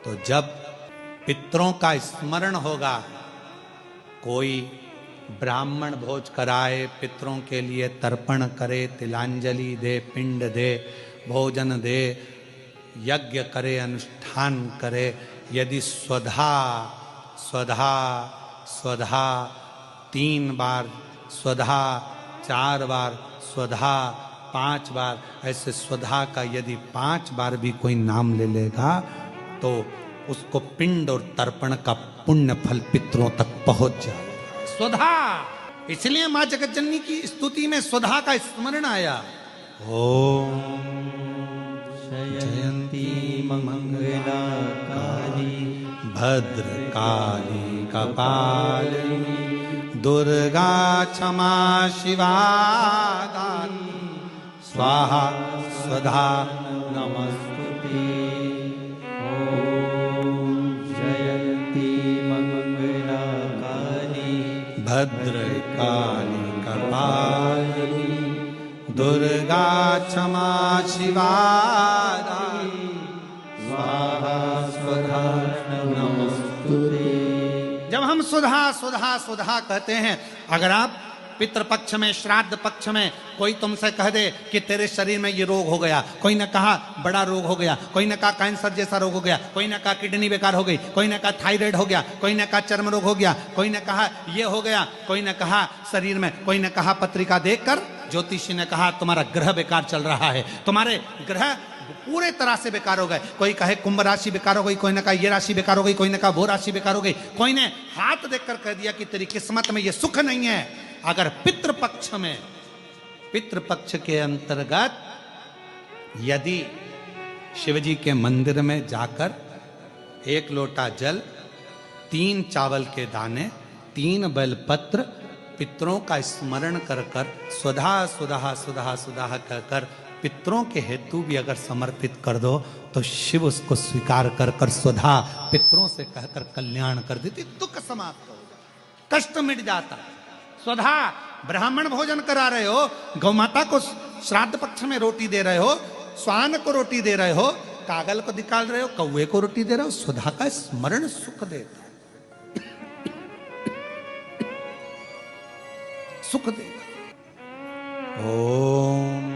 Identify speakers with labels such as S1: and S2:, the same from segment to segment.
S1: तो जब पितरों का स्मरण होगा, कोई ब्राह्मण भोज कराए, पितरों के लिए तर्पण करे, तिलांजलि दे, पिंड दे, भोजन दे, यज्ञ करे, अनुष्ठान करे, यदि स्वधा स्वधा स्वधा 3 बार, स्वधा 4 बार, स्वधा 5 बार, ऐसे स्वधा का यदि 5 बार भी कोई नाम ले लेगा तो उसको पिंड और तर्पण का पुण्य फल पितरों तक पहुंच जाए। स्वधा, इसलिए मां जगतजननी की स्तुति में स्वधा का स्मरण आया। ओम
S2: जयंती मंगला काली
S1: भद्रकाली कपालिनी दुर्गा क्षमा शिवा दानी स्वाहा स्वधा
S2: नमस्तुते। ओम जयंती मंगला काली
S1: भद्रकाली कपालिनी दुर्गा क्षमा शिवा दानी स्वाहा स्वधा
S2: नमस्तुते।
S1: जब हम सुधा सुधा सुधा कहते हैं, अगर आप पितृपक्ष में, श्राद्ध पक्ष में कोई तुमसे कह दे कि तेरे शरीर में ये रोग हो गया, कोई ने कहा बड़ा रोग हो गया, कोई ने कहा कैंसर जैसा रोग हो गया, कोई ने कहा किडनी बेकार हो गई, कोई ने कहा थायराइड हो गया, कोई ने कहा चर्म रोग हो गया, कोई ने कहा ये हो गया, कोई ने कहा शरीर में, कोई ने कहा पत्रिका देखकर ज्योतिषी ने कहा तुम्हारा ग्रह बेकार चल रहा है, तुम्हारे ग्रह पूरे तरह से बेकार हो गए, कोई कहे कुंभ राशि बेकार हो गई, कोई ने कहा ये राशि बेकार हो गई, कोई ने कहा वो राशि बेकार हो गई, कोई ने हाथ देखकर कह दिया कि तेरी किस्मत में ये सुख नहीं है। अगर पितृपक्ष में, पितृपक्ष के अंतर्गत यदि शिवजी के मंदिर में जाकर 1 लोटा जल, 3 चावल के दाने, 3 बेलपत्र पितरों का स्मरण कर कर स्वधा सुधा सुधा सुधा कहकर पितरों के हेतु भी अगर समर्पित कर दो तो शिव उसको स्वीकार कर कर स्वधा पितरों से कहकर कल्याण कर देती, दुख समाप्त हो जाता, कष्ट मिट जाता। स्वधा ब्राह्मण भोजन करा रहे हो, गौ माता को श्राद्ध पक्ष में रोटी दे रहे हो, स्वान को रोटी दे रहे हो, कागल को निकाल रहे हो, कौवे को रोटी दे रहे हो, स्वधा का स्मरण सुख देता, सुख देता। ओम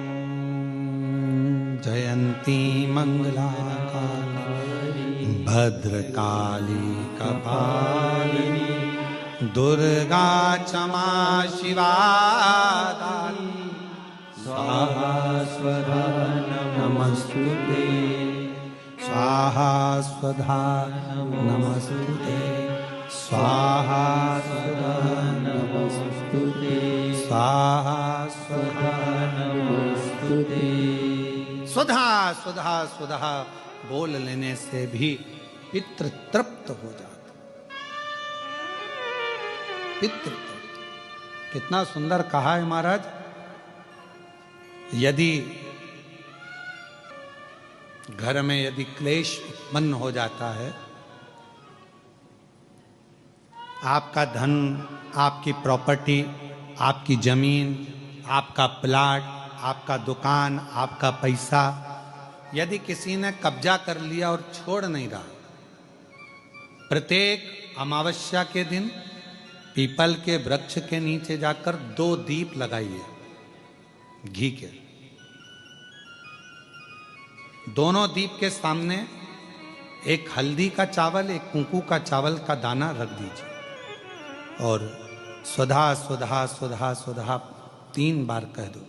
S1: जयंती मंगला काली भद्रकाली कपालिनी दुर्गा क्षमा शिवा दानी
S2: स्वाहा स्वधा नमस्तुते।
S1: स्वाहा स्वधा नमस्तुते, स्वाहा स्वधा
S2: नमस्तुते।
S1: स्वाहा स्वधा
S2: नमस्तुते।
S1: स्वधा स्वधा स्वधा बोल लेने से भी पितृ तृप्त हो जाता, पितृ तृप्त। कितना सुंदर कहा है महाराज। यदि घर में यदि क्लेश उत्पन्न हो जाता है, आपका धन, आपकी प्रॉपर्टी, आपकी जमीन, आपका प्लाट, आपका दुकान, आपका पैसा, यदि किसी ने कब्जा कर लिया और छोड़ नहीं रहा, प्रत्येक अमावस्या के दिन पीपल के वृक्ष के नीचे जाकर 2 दीप लगाइए घी के, दोनों दीप के सामने एक हल्दी का चावल, एक कुंकू का चावल का दाना रख दीजिए और स्वधा स्वधा स्वधा स्वधा 3 बार कह दो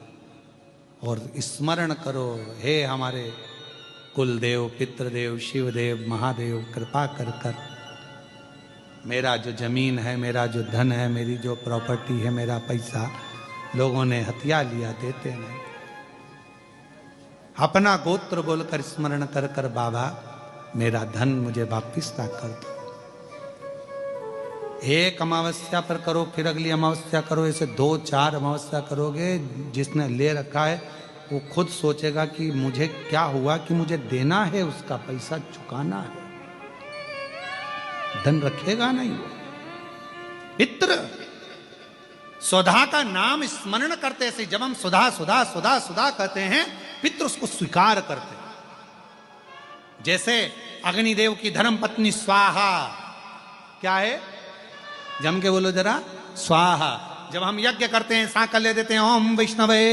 S1: और स्मरण करो, हे हमारे कुलदेव, पितृदेव, शिवदेव, महादेव, कृपा कर कर मेरा जो जमीन है, मेरा जो धन है, मेरी जो प्रॉपर्टी है, मेरा पैसा लोगों ने हथिया लिया, देते नहीं। अपना गोत्र बोलकर स्मरण कर कर बाबा मेरा धन मुझे वापिस ला कर दो। एक अमावस्या पर करो, फिर अगली अमावस्या करो, ऐसे 2-4 अमावस्या करोगे। जिसने ले रखा है वो खुद सोचेगा कि मुझे क्या हुआ, कि मुझे देना है, उसका पैसा चुकाना है, धन रखेगा नहीं। पितृ स्वधा का नाम स्मरण करते से, जब हम सुधा सुधा सुधा सुधा कहते हैं, पितृ उसको स्वीकार करते हैं। जैसे अग्निदेव की धर्म पत्नी स्वाहा, क्या है, जम के बोलो जरा, स्वाहा। जब हम यज्ञ करते हैं सांकल्य देते हैं ओम विष्णवे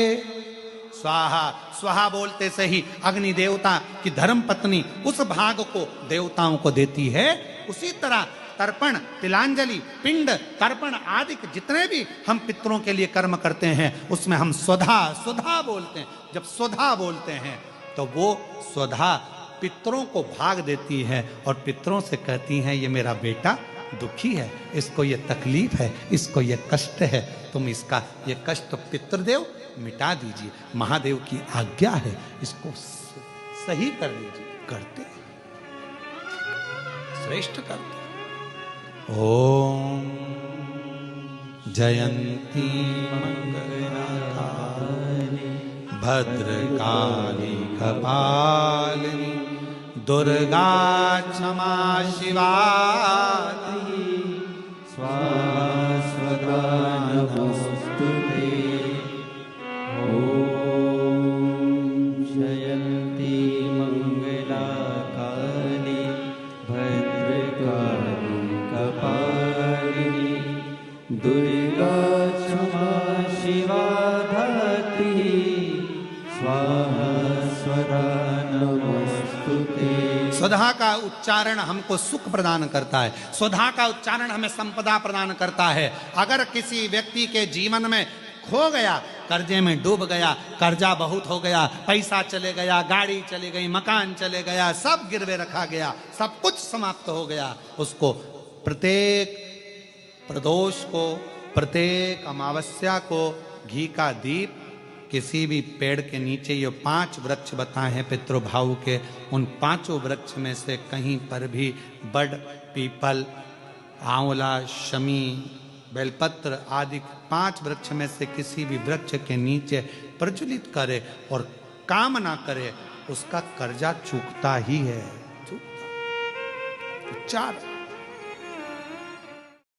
S1: स्वाहा, स्वाहा बोलते से ही अग्नि देवता की धर्म पत्नी उस भाग को देवताओं को देती है। उसी तरह तर्पण, तिलांजलि, पिंड, तर्पण आदि जितने भी हम पितरों के लिए कर्म करते हैं उसमें हम स्वधा, स्वधा बोलते हैं। जब स्वधा बोलते हैं तो वो स्वधा पितरों को भाग देती है और पितरों से कहती हैं ये मेरा बेटा दुखी है, इसको ये तकलीफ है, इसको ये कष्ट है, तुम इसका ये कष्ट पितृदेव मिटा दीजिए, महादेव की आज्ञा है, इसको सही कर दीजिए। करते श्रेष्ठ करते। ओम जयंती मंगलाकाली भद्रकाली कपालिनी दुर्गा क्षमा शिवा
S2: स्वाहा स्वधा नमोस्तुते। ओम जयंती मंगलाकाली भद्रकाली कपालिनी दुर्गा क्षमा शिवा धात्री स्वाहा स्वधा नमोस्तुते।
S1: स्वधा का उच्चारण हमको सुख प्रदान करता है, स्वधा का उच्चारण हमें संपदा प्रदान करता है। अगर किसी व्यक्ति के जीवन में खो गया, कर्जे में डूब गया, कर्जा बहुत हो गया, पैसा चले गया, गाड़ी चली गई, मकान चले गया, सब गिरवे रखा गया, सब कुछ समाप्त हो गया, उसको प्रत्येक प्रदोष को, प्रत्येक अमावस्या को घी का दीप किसी भी पेड़ के नीचे, ये 5 वृक्ष बताए हैं पितृभाव के, उन 5 वृक्ष में से कहीं पर भी बड़, पीपल, आंवला, शमी, बेलपत्र आदि 5 वृक्ष में से किसी भी वृक्ष के नीचे प्रज्वलित करे और कामना करे, उसका कर्जा चूकता ही है, चूकता। 4